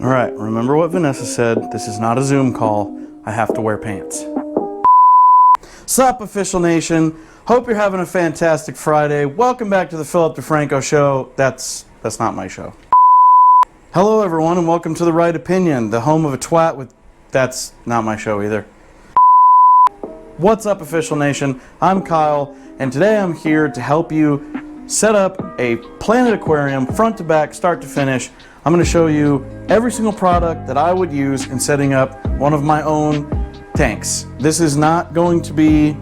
All right, remember what Vanessa said. This is not a Zoom call. I have to wear pants. Sup, Official Nation. Hope you're having a fantastic Friday. Welcome back to the Philip DeFranco Show. That's not my show. Hello, everyone, and welcome to The Right Opinion, the home of a twat with... That's not my show either. What's up, Official Nation? I'm Kyle, and today I'm here to help you set up a Planet Aquarium front to back, start to finish. I'm going to show you every single product that I would use in setting up one of my own tanks. This is not going to be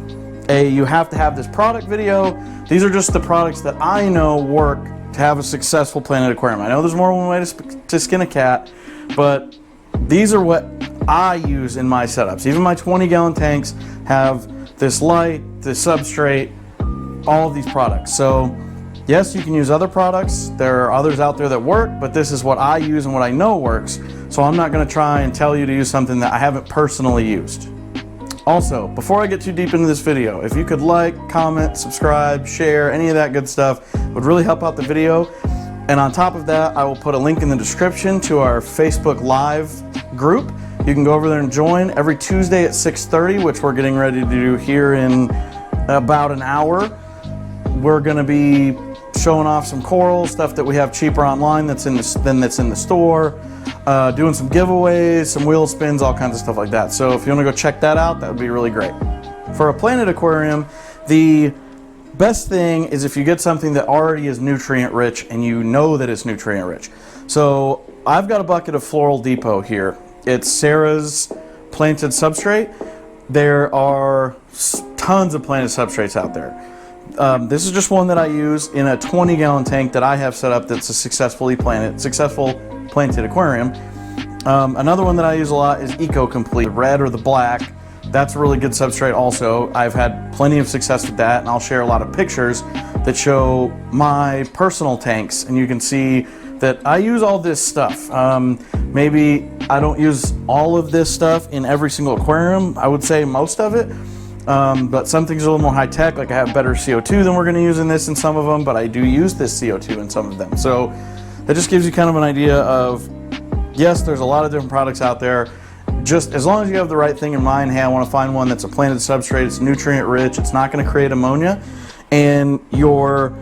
a you have to have this product video. These are just the products that I know work to have a successful Planet Aquarium. I know there's more than one way to skin a cat, but these are what I use in my setups. Even my 20-gallon tanks have this light, this substrate, all of these products. So yes, you can use other products. There are others out there that work, but this is what I use and what I know works. So I'm not going to try and tell you to use something that I haven't personally used. Also, before I get too deep into this video, if you could like, comment, subscribe, share, any of that good stuff, would really help out the video. And on top of that, I will put a link in the description to our Facebook Live group. You can go over there and join every Tuesday at 6:30, which we're getting ready to do here in about an hour. We're going to be showing off some coral stuff that we have cheaper online that's in the store, doing some giveaways, some wheel spins, all kinds of stuff like that. So if you want to go check that out, that would be really great. For a Planet Aquarium, the best thing is if you get something that already is nutrient rich and you know that it's nutrient rich. So I've got a bucket of Floral Depot here. It's Sarah's planted substrate. There are tons of planted substrates out there. This is just one that I use in a 20-gallon tank that I have set up that's a successful planted aquarium. Another one that I use a lot is Eco Complete, the red or the black. That's a really good substrate also. I've had plenty of success with that, and I'll share a lot of pictures that show my personal tanks, and you can see that I use all this stuff. Maybe I don't use all of this stuff in every single aquarium. I would say most of it. But some things are a little more high-tech, like I have better CO2 than we're going to use in this in some of them, but I do use this CO2 in some of them. So that just gives you kind of an idea of, yes, there's a lot of different products out there. Just as long as you have the right thing in mind, hey, I want to find one that's a planted substrate, it's nutrient rich, it's not going to create ammonia, and you're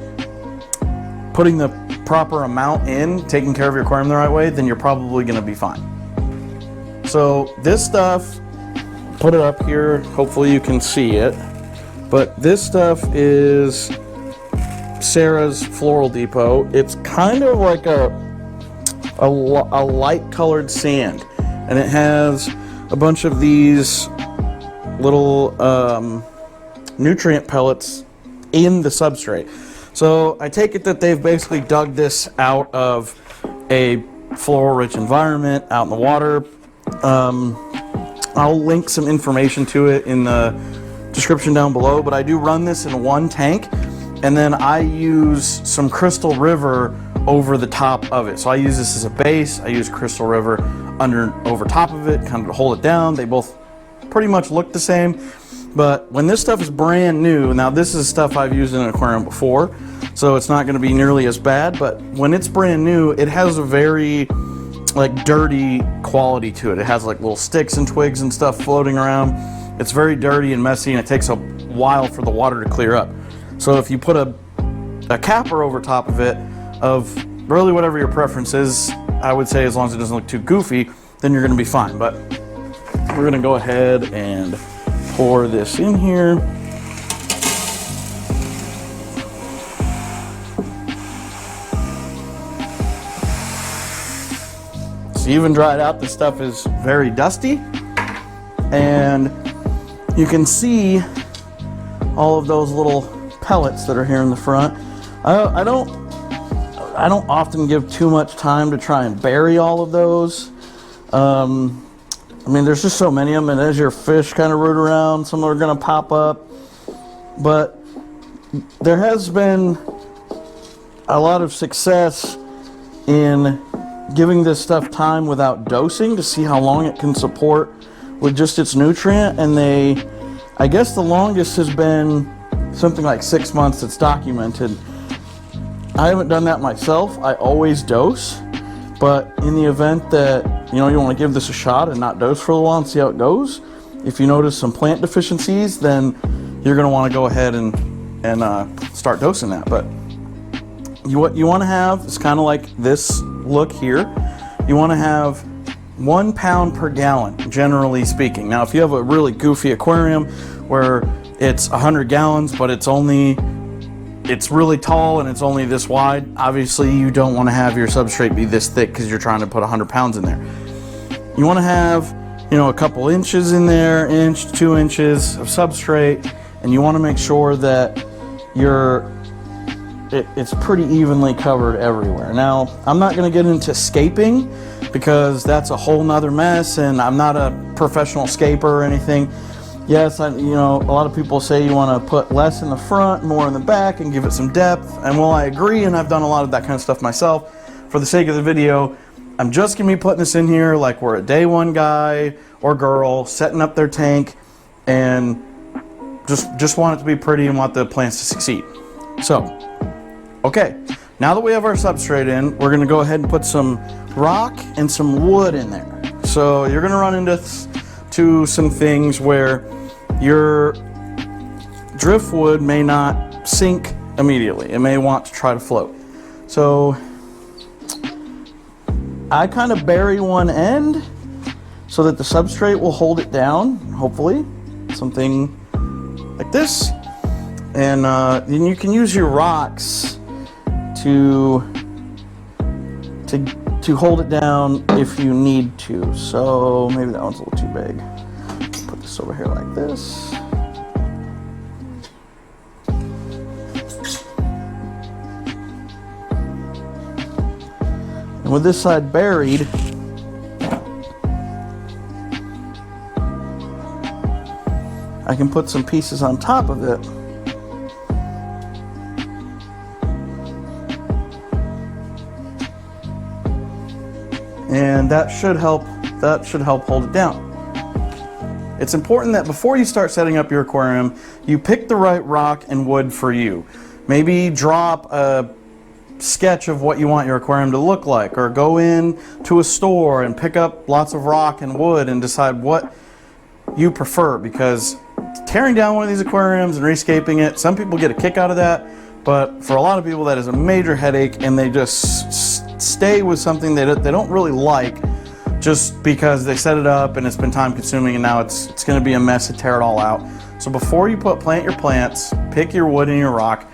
putting the proper amount in, taking care of your aquarium the right way, then you're probably going to be fine. So this stuff, put it up here, hopefully you can see it, but this stuff is Sarah's Floral Depot. It's kind of like a light colored sand, and it has a bunch of these little nutrient pellets in the substrate. So I take it that they've basically dug this out of a floral rich environment out in the water. I'll link some information to it in the description down below, but I do run this in one tank, and then I use some Crystal River over the top of it. So I use this as a base, I use Crystal River over top of it, kind of to hold it down. They both pretty much look the same, but when this stuff is brand new, now this is stuff I've used in an aquarium before, so it's not going to be nearly as bad, but when it's brand new, it has a very like dirty quality to it. It has like little sticks and twigs and stuff floating around. It's very dirty and messy, and it takes a while for the water to clear up. So if you put a capper over top of it, of really whatever your preference is, I would say as long as it doesn't look too goofy, then you're going to be fine. But we're going to go ahead and pour this in here. So even dried out, this stuff is very dusty, and you can see all of those little pellets that are here in the front. I don't often give too much time to try and bury all of those. I mean, there's just so many of them, and as your fish kind of root around, some are going to pop up. But there has been a lot of success in giving this stuff time without dosing to see how long it can support with just its nutrient, and I guess the longest has been something like 6 months that's documented. I haven't done that myself. I always dose, But in the event that, you know, you want to give this a shot and not dose for a while and see how it goes, if you notice some plant deficiencies, then you're going to want to go ahead and start dosing that. But what you want to have is kind of like this look here. You want to have 1 pound per gallon, generally speaking. Now, if you have a really goofy aquarium where it's 100 gallons, but it's really tall and it's only this wide, obviously you don't want to have your substrate be this thick because you're trying to put 100 pounds in there. You want to have, you know, a couple inches in there, inch, 2 inches of substrate, and you want to make sure that it's pretty evenly covered everywhere. Now, I'm not going to get into scaping because that's a whole nother mess, and I'm not a professional scaper or anything. Yes, you know, a lot of people say you want to put less in the front, more in the back, and give it some depth. And while I agree, and I've done a lot of that kind of stuff myself, for the sake of the video, I'm just going to be putting this in here like we're a day one guy or girl setting up their tank and just want it to be pretty and want the plants to succeed. So, okay, now that we have our substrate in, we're going to go ahead and put some rock and some wood in there. So you're going to run into some things where your driftwood may not sink immediately. It may want to try to float. So I kind of bury one end so that the substrate will hold it down, hopefully. Something like this. And then you can use your rocks to hold it down if you need to. So maybe that one's a little too big. Put this over here like this. And with this side buried, I can put some pieces on top of it. And that should help hold it down. It's important that before you start setting up your aquarium, you pick the right rock and wood for you. Maybe drop a sketch of what you want your aquarium to look like, or go in to a store and pick up lots of rock and wood and decide what you prefer, because tearing down one of these aquariums and rescaping it, some people get a kick out of that, but for a lot of people that is a major headache, and they just stay with something they don't really like just because they set it up and it's been time consuming, and now it's going to be a mess to tear it all out. So before you plant your plants, pick your wood and your rock.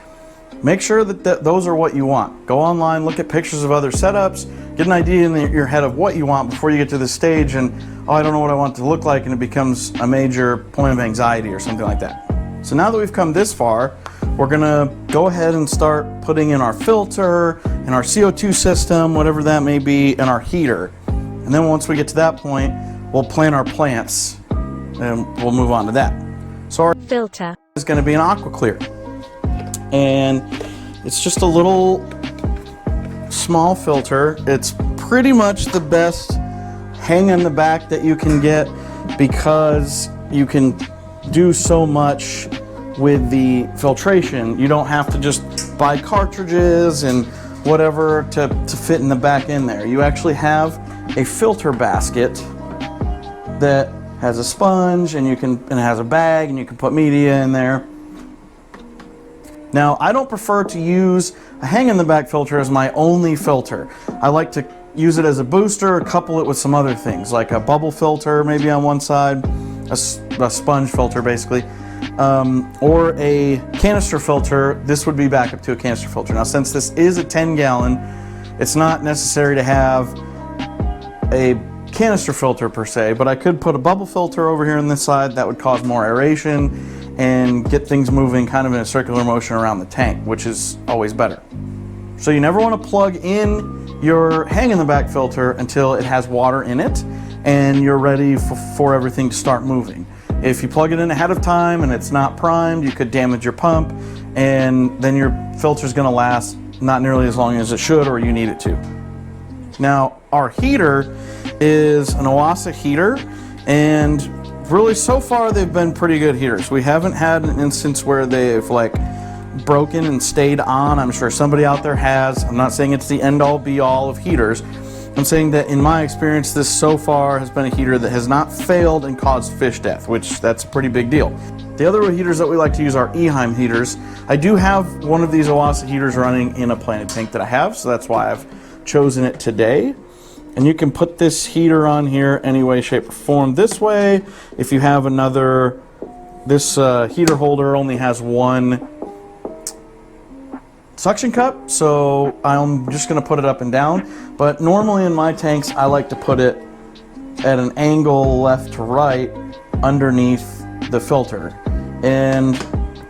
Make sure that those are what you want. Go online, look at pictures of other setups, get an idea in your head of what you want before you get to this stage and, oh, I don't know what I want it to look like, and it becomes a major point of anxiety or something like that. So now that we've come this far, we're gonna go ahead and start putting in our filter, and our CO2 system, whatever that may be, and our heater. And then once we get to that point, we'll plant our plants and we'll move on to that. So our filter is gonna be an aqua clear. And it's just a little small filter. It's pretty much the best hang in the back that you can get, because you can do so much with the filtration. You don't have to just buy cartridges and whatever to fit in the back end there. You actually have a filter basket that has a sponge, and it has a bag, and you can put media in there. Now, I don't prefer to use a hang in the back filter as my only filter. I like to use it as a booster, couple it with some other things, like a bubble filter maybe on one side, a sponge filter basically, or a canister filter. This would be back up to a canister filter. Now, since this is a 10-gallon, it's not necessary to have a canister filter per se, but I could put a bubble filter over here on this side. That would cause more aeration and get things moving kind of in a circular motion around the tank, which is always better. So you never want to plug in your hang in the back filter until it has water in it and you're ready for everything to start moving. If you plug it in ahead of time and it's not primed, you could damage your pump, and then your filter is going to last not nearly as long as it should, or you need it to. Now, our heater is an OASA heater, and really so far they've been pretty good heaters. We haven't had an instance where they've like broken and stayed on. I'm sure somebody out there has. I'm not saying it's the end all be all of heaters, I'm saying that in my experience, this so far has been a heater that has not failed and caused fish death, which that's a pretty big deal. The other heaters that we like to use are Eheim heaters. I do have one of these Owasa heaters running in a planted tank that I have, so that's why I've chosen it today. And you can put this heater on here any way, shape, or form. This way, if you have another, this heater holder only has one suction cup, so I'm just going to put it up and down. But normally in my tanks, I like to put it at an angle left to right underneath the filter. And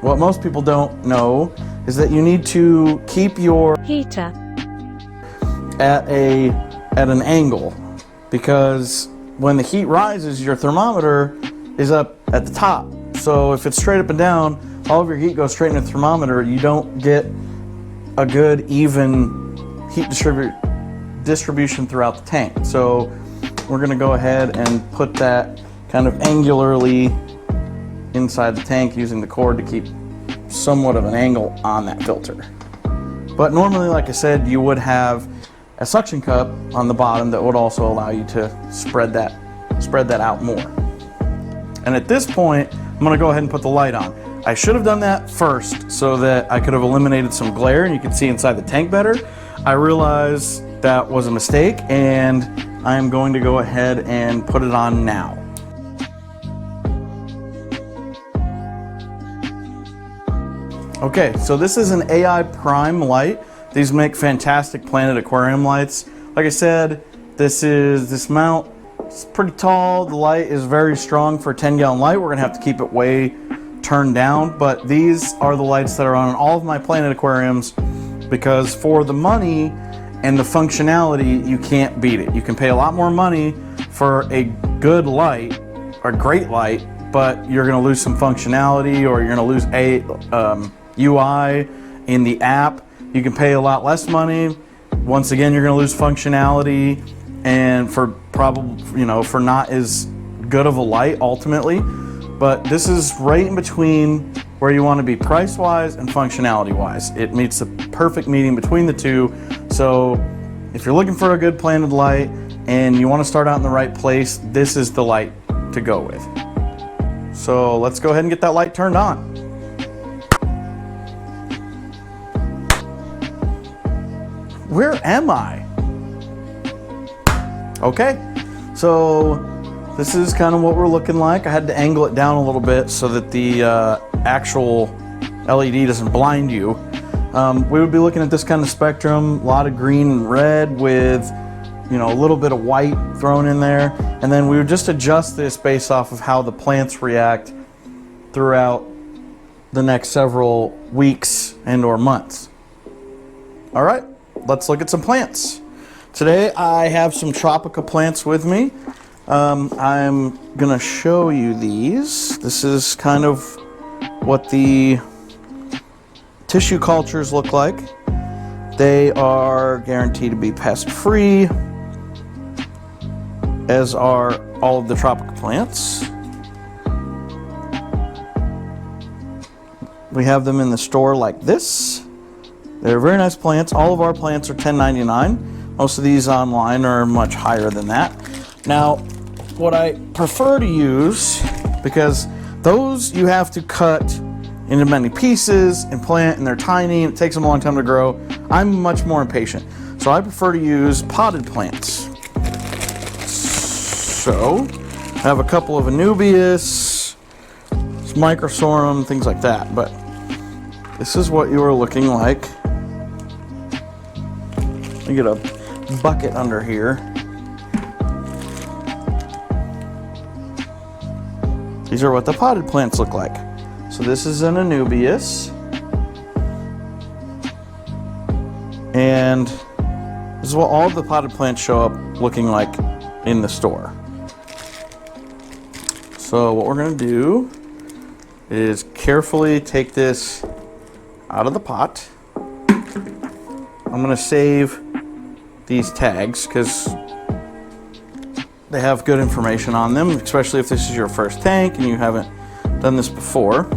what most people don't know is that you need to keep your heater at an angle, because when the heat rises, your thermometer is up at the top. So if it's straight up and down, all of your heat goes straight into the thermometer. You don't get a good even heat distribution throughout the tank. So we're going to go ahead and put that kind of angularly inside the tank using the cord to keep somewhat of an angle on that filter. But normally, like I said, you would have a suction cup on the bottom that would also allow you to spread that out more. And at this point, I'm going to go ahead and put the light on. I should have done that first so that I could have eliminated some glare and you could see inside the tank better. I realized that was a mistake, and I'm going to go ahead and put it on now. Okay, so this is an AI Prime light. These make fantastic planted aquarium lights. Like I said, this mount is pretty tall. The light is very strong for a 10-gallon light. We're gonna have to keep it way turned down, but these are the lights that are on all of my planted aquariums, because for the money and the functionality, you can't beat it. You can pay a lot more money for a good light, or a great light, but you're gonna lose some functionality, or you're gonna lose a UI in the app. You can pay a lot less money. Once again, you're going to lose functionality, and for for not as good of a light ultimately. But this is right in between where you want to be price-wise and functionality-wise. It meets the perfect medium between the two. So if you're looking for a good planted light and you want to start out in the right place, this is the light to go with. So let's go ahead and get that light turned on. Where am I? Okay, so this is kind of what we're looking like. I had to angle it down a little bit so that the actual LED doesn't blind you. We would be looking at this kind of spectrum, a lot of green and red with, a little bit of white thrown in there. And then we would just adjust this based off of how the plants react throughout the next several weeks and or months. All right. Let's look at some plants. Today I have some tropical plants with me. I'm gonna show you these. This is kind of what the tissue cultures look like. They are guaranteed to be pest free, as are all of the tropical plants. We have them in the store like this. They're very nice plants. All of our plants are $10.99. Most of these online are much higher than that. Now, what I prefer to use, because those you have to cut into many pieces and plant, and they're tiny, and it takes them a long time to grow. I'm much more impatient. So I prefer to use potted plants. So I have a couple of Anubias, Microsorum, things like that. But this is what you are looking like. Let me get a bucket under here. These are what the potted plants look like. So this is an Anubias. And this is what all of the potted plants show up looking like in the store. So what we're going to do is carefully take this out of the pot. I'm going to save these tags because they have good information on them, especially if this is your first tank and you haven't done this before.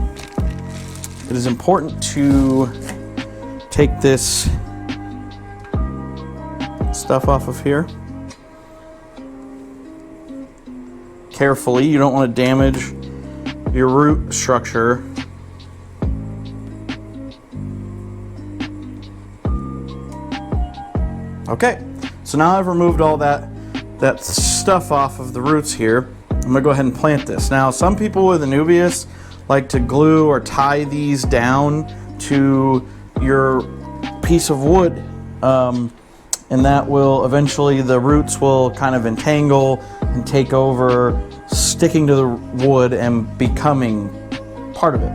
It is important to take this stuff off of here. carefully. You don't want to damage your root structure. Okay, so now I've removed all that stuff off of the roots here. I'm gonna go ahead and plant this. Now, some people with Anubias like to glue or tie these down to your piece of wood, and that will eventually, the roots will kind of entangle and take over, sticking to the wood and becoming part of it.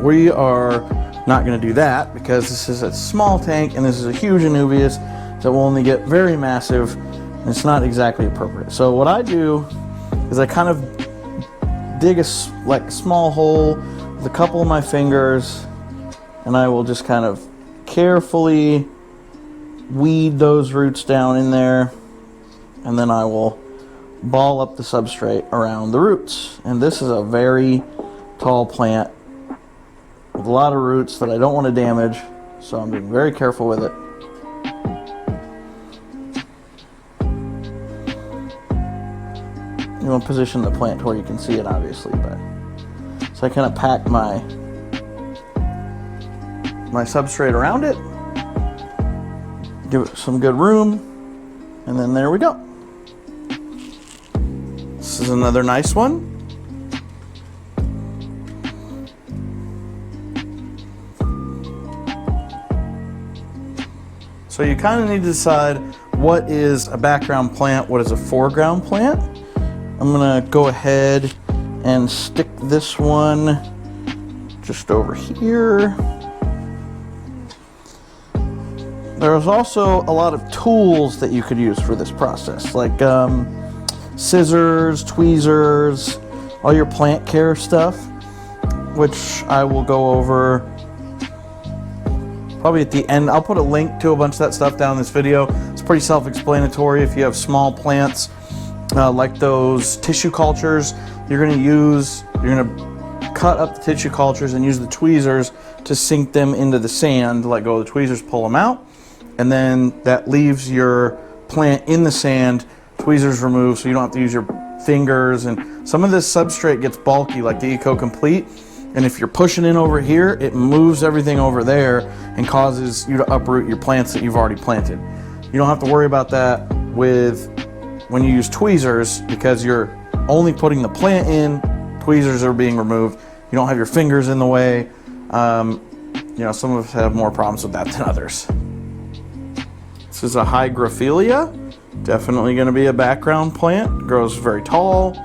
We are not going to do that because this is a small tank and this is a huge Anubias that will only get very massive, and it's not exactly appropriate. So what I do is I kind of dig a small hole with a couple of my fingers, and I will just kind of carefully weed those roots down in there, and then I will ball up the substrate around the roots. And this is a very tall plant with a lot of roots that I don't want to damage, so I'm being very careful with it. You want to position the plant to where you can see it, obviously, but so I kind of pack my substrate around it, give it some good room, and then there we go. This is another nice one. So you kind of need to decide what is a background plant, what is a foreground plant. I'm gonna go ahead and stick this one just over here. There's also a lot of tools that you could use for this process, like scissors, tweezers, all your plant care stuff, which I will go over probably at the end. I'll put a link to a bunch of that stuff down in this video. It's pretty self-explanatory. If you have small plants like those tissue cultures, you're gonna cut up the tissue cultures and use the tweezers to sink them into the sand. Let go of the tweezers, pull them out, and then that leaves your plant in the sand. Tweezers removed, so you don't have to use your fingers. And some of this substrate gets bulky, like the Eco Complete, and if you're pushing in over here, it moves everything over there and causes you to uproot your plants that you've already planted. You don't have to worry about that when you use tweezers, because you're only putting the plant in, tweezers are being removed. You don't have your fingers in the way. You know, some of us have more problems with that than others. This is a Hygrophila. Definitely going to be a background plant. Grows very tall.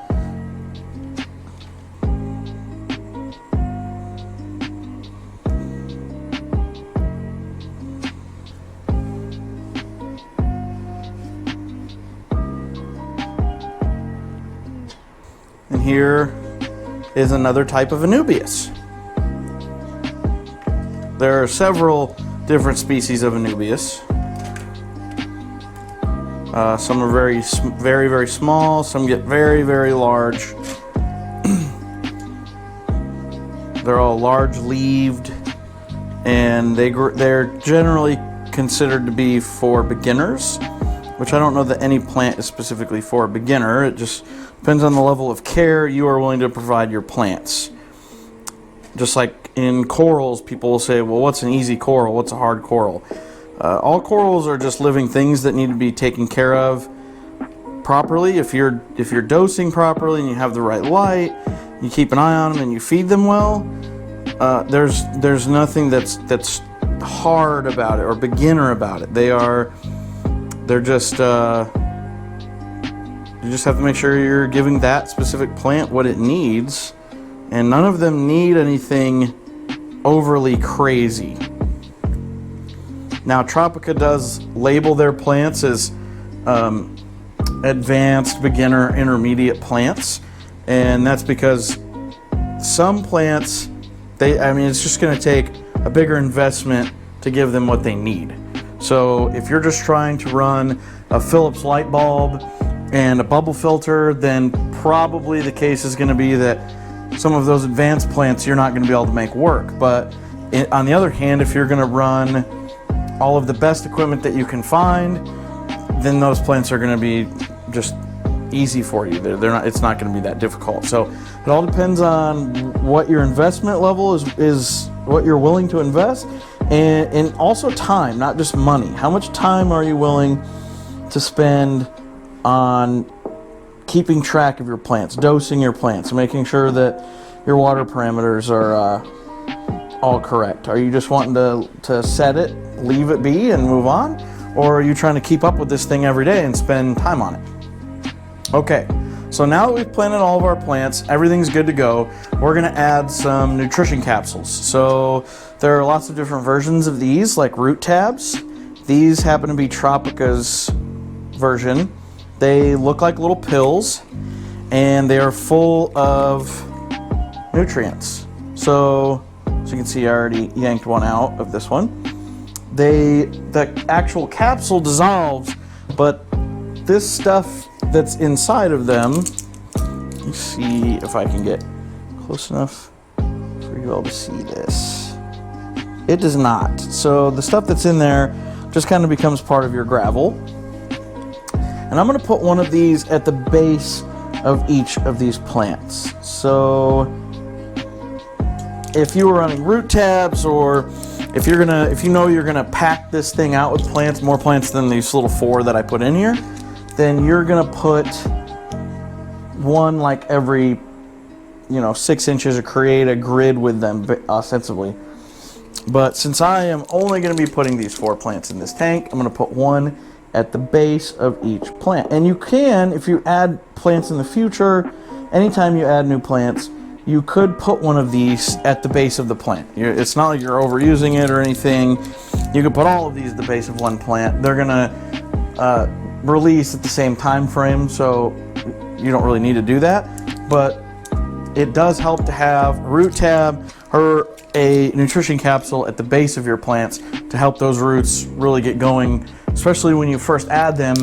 And here is another type of Anubias. There are several different species of Anubias. Some are very, very small. Some get very, very large. They're all large-leaved, and they're generally considered to be for beginners, which I don't know that any plant is specifically for a beginner. It just depends on the level of care you are willing to provide your plants. Just like in corals, people will say, well, what's an easy coral? What's a hard coral? All corals are just living things that need to be taken care of properly. If you're dosing properly and you have the right light, you keep an eye on them and you feed them well, there's nothing that's hard about it or beginner about it. They're just you just have to make sure you're giving that specific plant what it needs, and none of them need anything overly crazy. Now, Tropica does label their plants as advanced, beginner, intermediate plants, and that's because some plants, it's just going to take a bigger investment to give them what they need. So if you're just trying to run a Philips light bulb and a bubble filter, then probably the case is going to be that some of those advanced plants you're not going to be able to make work. But on the other hand, if you're going to run all of the best equipment that you can find, then those plants are going to be just easy for you. They're not. It's not going to be that difficult. So it all depends on what your investment level is what you're willing to invest, and also time, not just money. How much time are you willing to spend on keeping track of your plants, dosing your plants, making sure that your water parameters are all correct? Are you just wanting to set it, leave it be, and move on? Or are you trying to keep up with this thing every day and spend time on it? Okay, so now that we've planted all of our plants, everything's good to go, we're gonna add some nutrition capsules. So there are lots of different versions of these, like root tabs. These happen to be Tropica's version. They look like little pills, and they are full of nutrients. So as you can see, I already yanked one out of this one. The actual capsule dissolves, but this stuff that's inside of them, let me see if I can get close enough for you all to see this. It does not. So the stuff that's in there just kind of becomes part of your gravel. And I'm going to put one of these at the base of each of these plants. So if you were running root tabs, or if you know you're gonna pack this thing out with plants, more plants than these little 4 that I put in here, then you're gonna put one like every 6 inches, or create a grid with them ostensibly. But since I am only gonna be putting these 4 plants in this tank, I'm gonna put one at the base of each plant. And you can, if you add plants in the future, anytime you add new plants, you could put one of these at the base of the plant. It's not like you're overusing it or anything. You could put all of these at the base of one plant. They're gonna release at the same time frame, so you don't really need to do that. But it does help to have a root tab or a nutrition capsule at the base of your plants to help those roots really get going, especially when you first add them.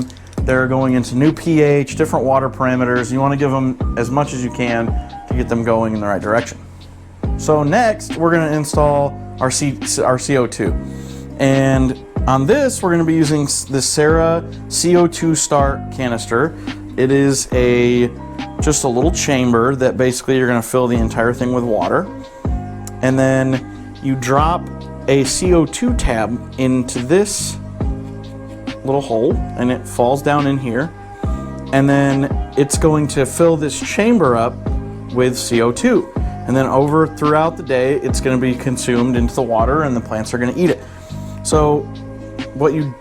They're going into new pH, different water parameters. You want to give them as much as you can to get them going in the right direction. So next, we're going to install our CO2. And on this, we're going to be using the Sarah CO2 Start canister. It is just a little chamber that basically you're going to fill the entire thing with water. And then you drop a CO2 tab into this little hole, and it falls down in here, and then it's going to fill this chamber up with CO2, and then throughout the day it's going to be consumed into the water, and the plants are going to eat it. So what you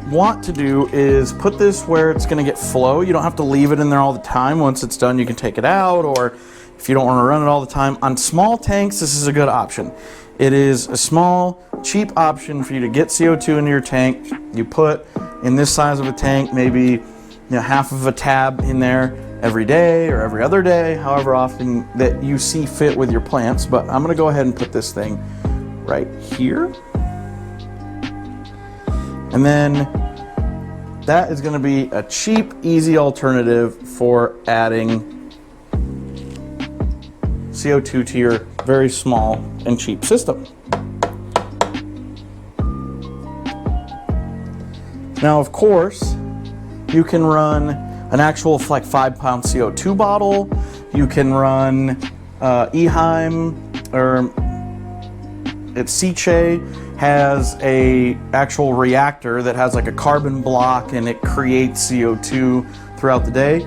want to do is put this where it's going to get flow. You don't have to leave it in there all the time. Once it's done, you can take it out, or if you don't want to run it all the time. On small tanks, this is a good option. It is a small, cheap option for you to get CO2 into your tank. You put in this size of a tank, maybe half of a tab in there every day or every other day, however often that you see fit with your plants. But I'm gonna go ahead and put this thing right here. And then that is gonna be a cheap, easy alternative for adding CO2 to your very small and cheap system. Now, of course, you can run an actual like 5-pound CO2 bottle. You can run Eheim, or Seche has a actual reactor that has like a carbon block, and it creates CO2 throughout the day.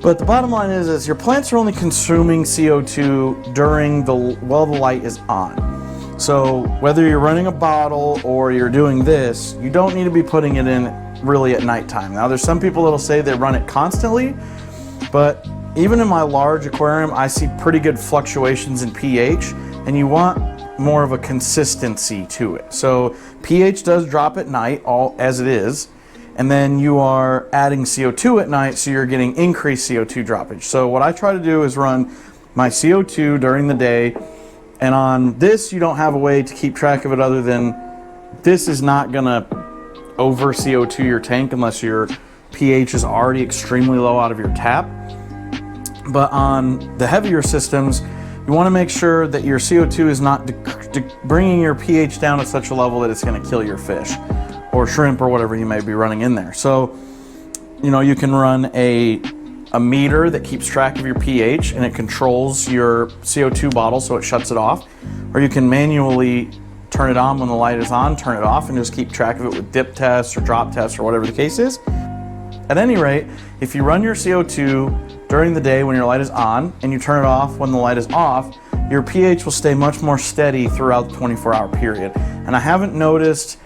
But the bottom line is your plants are only consuming CO2 during while the light is on. So whether you're running a bottle or you're doing this, you don't need to be putting it in really at nighttime. Now there's some people that'll say they run it constantly, but even in my large aquarium, I see pretty good fluctuations in pH, and you want more of a consistency to it. So pH does drop at night, all as it is, and then you are adding CO2 at night, so you're getting increased CO2 droppage. So what I try to do is run my CO2 during the day, and on this you don't have a way to keep track of it other than this is not gonna over CO2 your tank unless your pH is already extremely low out of your tap. But on the heavier systems, you want to make sure that your CO2 is not bringing your pH down at such a level that it's going to kill your fish or shrimp or whatever you may be running in there. So you know, you can run a meter that keeps track of your pH and it controls your CO2 bottle so it shuts it off, or you can manually turn it on when the light is on, turn it off, and just keep track of it with dip tests or drop tests or whatever the case is. At any rate, if you run your CO2 during the day when your light is on and you turn it off when the light is off, your pH will stay much more steady throughout the 24-hour period. And I haven't noticed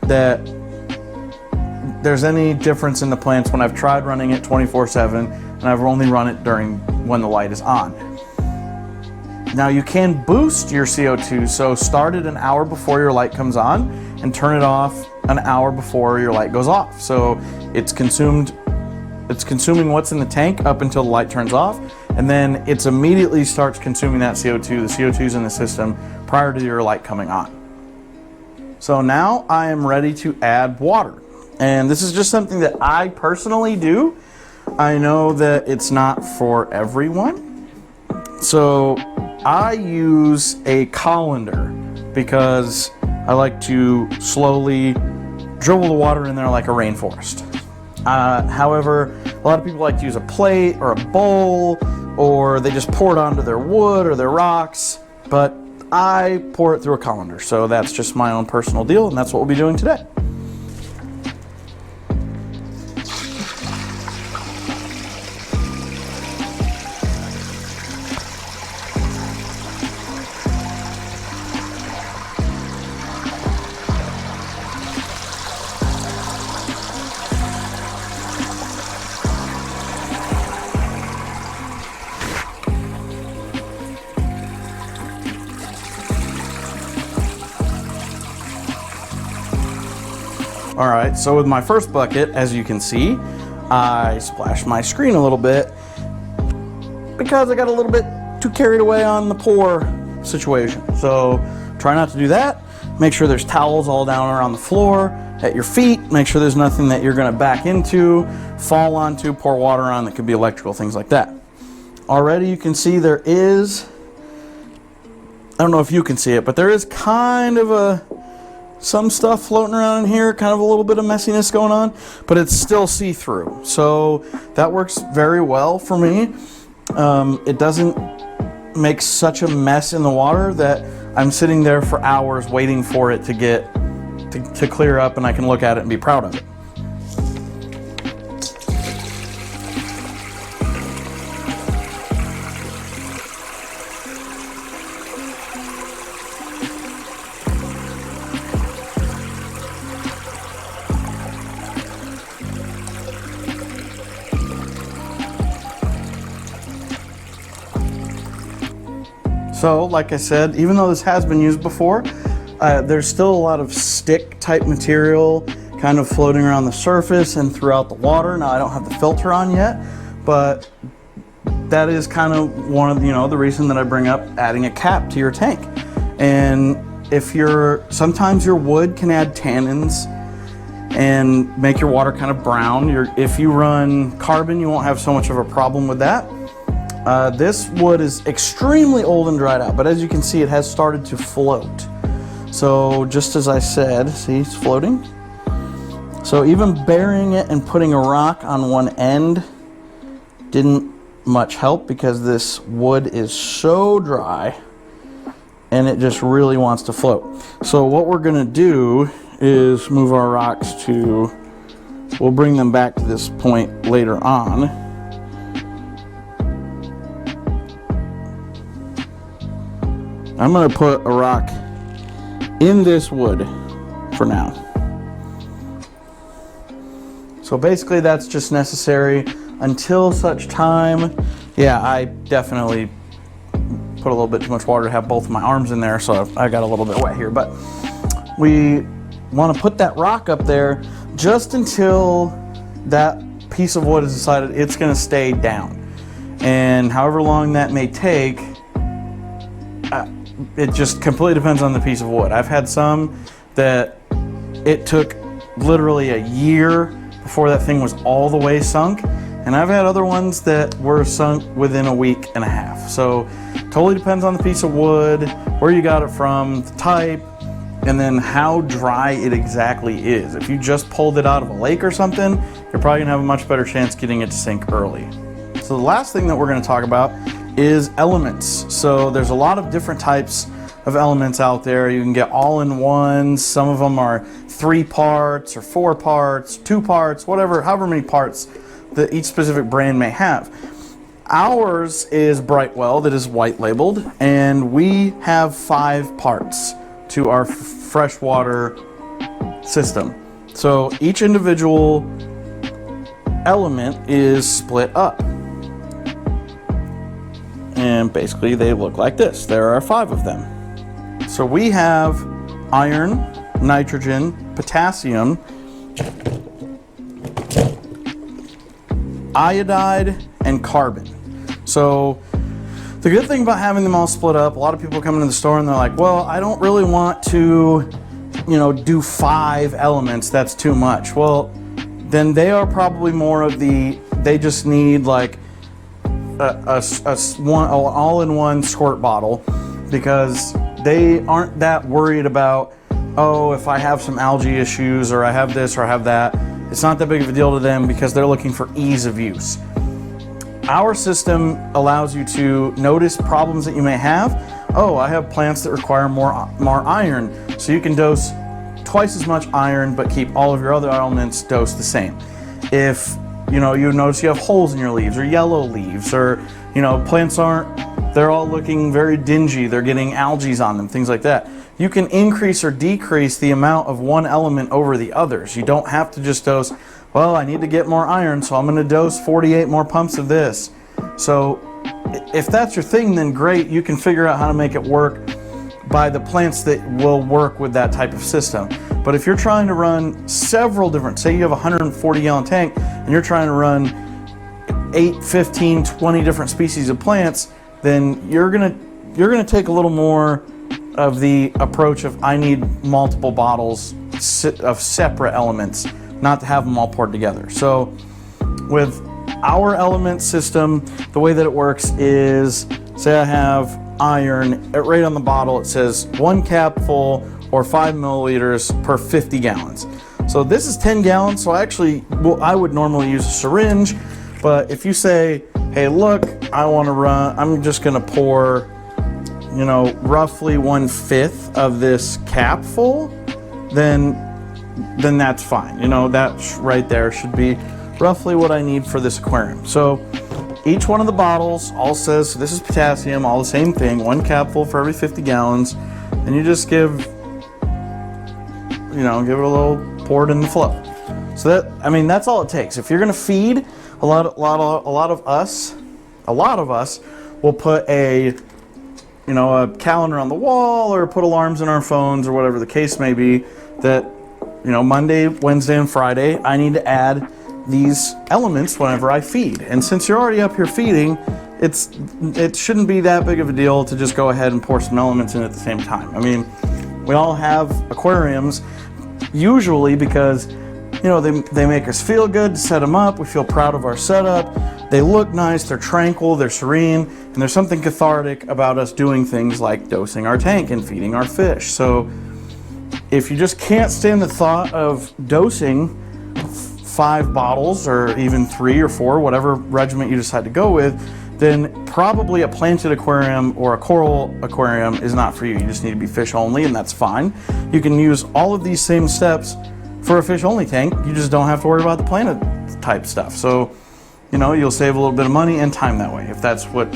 that there's any difference in the plants when I've tried running it 24/7 and I've only run it during when the light is on. Now you can boost your CO2, so start it an hour before your light comes on and turn it off an hour before your light goes off. So it's consuming what's in the tank up until the light turns off, and then it immediately starts consuming that CO2. The CO2 is in the system prior to your light coming on. So now I am ready to add water. And this is just something that I personally do. I know that it's not for everyone. So I use a colander because I like to slowly dribble the water in there like a rainforest. However, a lot of people like to use a plate or a bowl, or they just pour it onto their wood or their rocks, but I pour it through a colander. So that's just my own personal deal, and that's what we'll be doing today. All right, so with my first bucket, as you can see, I splashed my screen a little bit because I got a little bit too carried away on the pour situation. So try not to do that. Make sure there's towels all down around the floor, at your feet. Make sure there's nothing that you're gonna back into, fall onto, pour water on that could be electrical, things like that. Already you can see there is, I don't know if you can see it, but there is kind of some stuff floating around in here, kind of a little bit of messiness going on, but it's still see-through. So that works very well for me. It doesn't make such a mess in the water that I'm sitting there for hours waiting for it to get to clear up and I can look at it and be proud of it. So, like I said, even though this has been used before, there's still a lot of stick type material kind of floating around the surface and throughout the water. Now I don't have the filter on yet, but that is kind of one of the reason that I bring up adding a cap to your tank. And sometimes your wood can add tannins and make your water kind of brown. If you run carbon, you won't have so much of a problem with that. This wood is extremely old and dried out, but as you can see, it has started to float. So just as I said, see, it's floating. So even burying it and putting a rock on one end didn't much help because this wood is so dry and it just really wants to float. So what we're gonna do is move our rocks we'll bring them back to this point later on. I'm gonna put a rock in this wood for now. So basically that's just necessary until such time. Yeah, I definitely put a little bit too much water to have both of my arms in there, so I got a little bit wet here, but we want to put that rock up there just until that piece of wood is decided it's going to stay down. And however long that may take, it just completely depends on the piece of wood. I've had some that it took literally a year before that thing was all the way sunk, and I've had other ones that were sunk within a week and a half. So totally depends on the piece of wood, where you got it from, the type, and then how dry it exactly is. If you just pulled it out of a lake or something, you're probably gonna have a much better chance getting it to sink early. So the last thing that we're gonna talk about is elements. So there's a lot of different types of elements out there. You can get all-in-ones. Some of them are 3 parts or 4 parts, 2 parts, whatever, however many parts that each specific brand may have. Ours is Brightwell, that is white labeled, and we have 5 parts to our freshwater system. So each individual element is split up. And basically they look like this. There are 5 of them. So we have iron, nitrogen, potassium, iodide, and carbon. So the good thing about having them all split up, a lot of people come into the store and they're like, well, I don't really want to, do 5 elements. That's too much. Well, then they are probably more of they just need like one all-in-one squirt bottle, because they aren't that worried about, oh, if I have some algae issues or I have this or I have that. It's not that big of a deal to them because they're looking for ease of use. Our system allows you to notice problems that you may have. Oh, I have plants that require more iron, so you can dose twice as much iron but keep all of your other elements dosed the same. If you notice you have holes in your leaves or yellow leaves, or plants they're all looking very dingy, they're getting algae on them, things like that. You can increase or decrease the amount of one element over the others. You don't have to just dose, well, I need to get more iron, so I'm going to dose 48 more pumps of this. So if that's your thing, then great, you can figure out how to make it work by the plants that will work with that type of system. But if you're trying to run several different, say you have a 140-gallon tank and you're trying to run 8, 15, 20 different species of plants, then you're gonna take a little more of the approach of, I need multiple bottles of separate elements, not to have them all poured together. So with our element system, the way that it works is, say I have iron, right on the bottle it says 1 capful or 5 milliliters per 50 gallons. So this is 10 gallons, so I would normally use a syringe, but if you say, hey look, I'm just gonna pour, roughly 1/5 of this cap full, then that's fine. That right there should be roughly what I need for this aquarium. So each one of the bottles all says, so this is potassium, all the same thing, 1 capful for every 50 gallons, and you just give it a little, pour it in the flow. So that's all it takes. If you're gonna feed, a lot of us will put a calendar on the wall or put alarms in our phones or whatever the case may be, that Monday, Wednesday, and Friday I need to add these elements whenever I feed. And since you're already up here feeding, it shouldn't be that big of a deal to just go ahead and pour some elements in at the same time. I mean, we all have aquariums usually because they make us feel good to set them up. We feel proud of our setup. They look nice, they're tranquil, they're serene, and there's something cathartic about us doing things like dosing our tank and feeding our fish. So if you just can't stand the thought of dosing 5 bottles or even 3 or 4, whatever regimen you decide to go with, then probably a planted aquarium or a coral aquarium is not for you. You just need to be fish only, and that's fine. You can use all of these same steps for a fish only tank. You just don't have to worry about the planted type stuff. So you'll save a little bit of money and time that way if that's what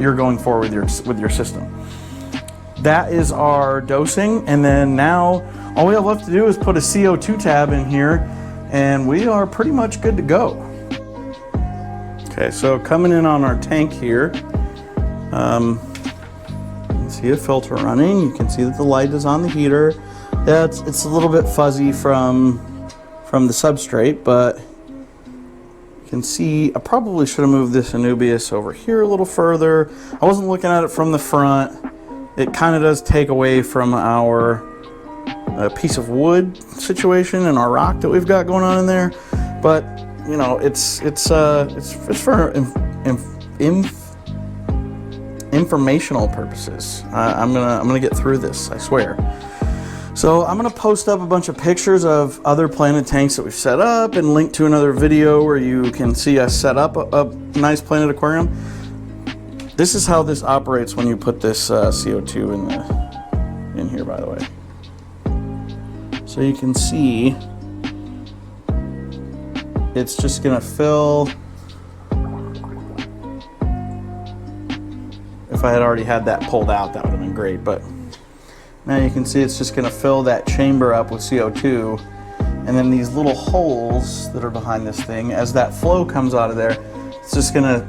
you're going for with your system. That is our dosing, and then now all we have left to do is put a CO2 tab in here and we are pretty much good to go. Okay, so coming in on our tank here, you can see a filter running. You can see that the light is on the heater. Yeah, it's a little bit fuzzy from the substrate, but you can see I probably should have moved this Anubias over here a little further. I wasn't looking at it from the front. It kind of does take away from our piece of wood situation and our rock that we've got going on in there, but it's for informational purposes. I'm gonna get through this, I swear. So I'm gonna post up a bunch of pictures of other planted tanks that we've set up and link to another video where you can see us set up a nice planted aquarium. This is how this operates when you put this CO2 in here, by the way. So you can see it's just gonna fill. If I had already had that pulled out, that would have been great, but now you can see it's just gonna fill that chamber up with CO2, and then these little holes that are behind this thing, as that flow comes out of there, it's just gonna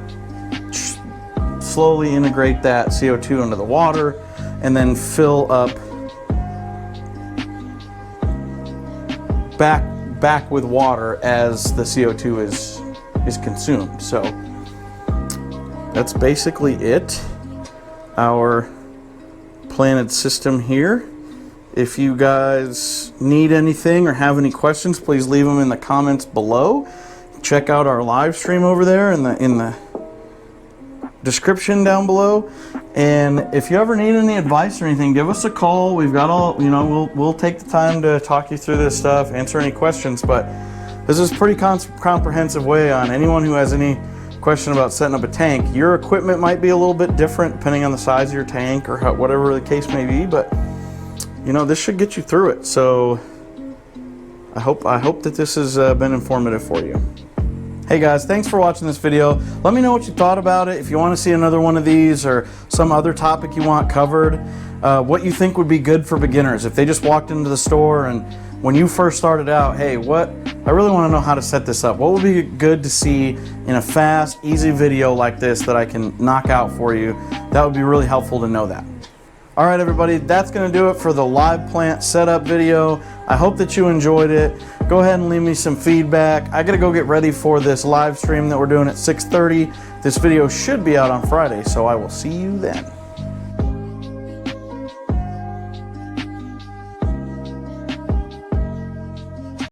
slowly integrate that CO2 into the water and then fill up back with water as the CO2 is consumed. So that's basically it. Our planted system here. If you guys need anything or have any questions, please leave them in the comments below. Check out our live stream over there in the description down below. And if you ever need any advice or anything, give us a call. We've got all, you know, we'll take the time to talk you through this stuff, answer any questions. But this is a pretty comprehensive way on anyone who has any question about setting up a tank. Your equipment might be a little bit different depending on the size of your tank or whatever the case may be, but you know, this should get you through it. So I hope that this has been informative for you. Hey guys, thanks for watching this video. Let me know what you thought about it. If you want to see another one of these or some other topic you want covered, what you think would be good for beginners. If they just walked into the store and when you first started out, hey, I really want to know how to set this up. What would be good to see in a fast, easy video like this that I can knock out for you? That would be really helpful to know that. All right, everybody, that's going to do it for the live plant setup video. I hope that you enjoyed it. Go ahead and leave me some feedback. I got to go get ready for this live stream that we're doing at 6:30. This video should be out on Friday, so I will see you then.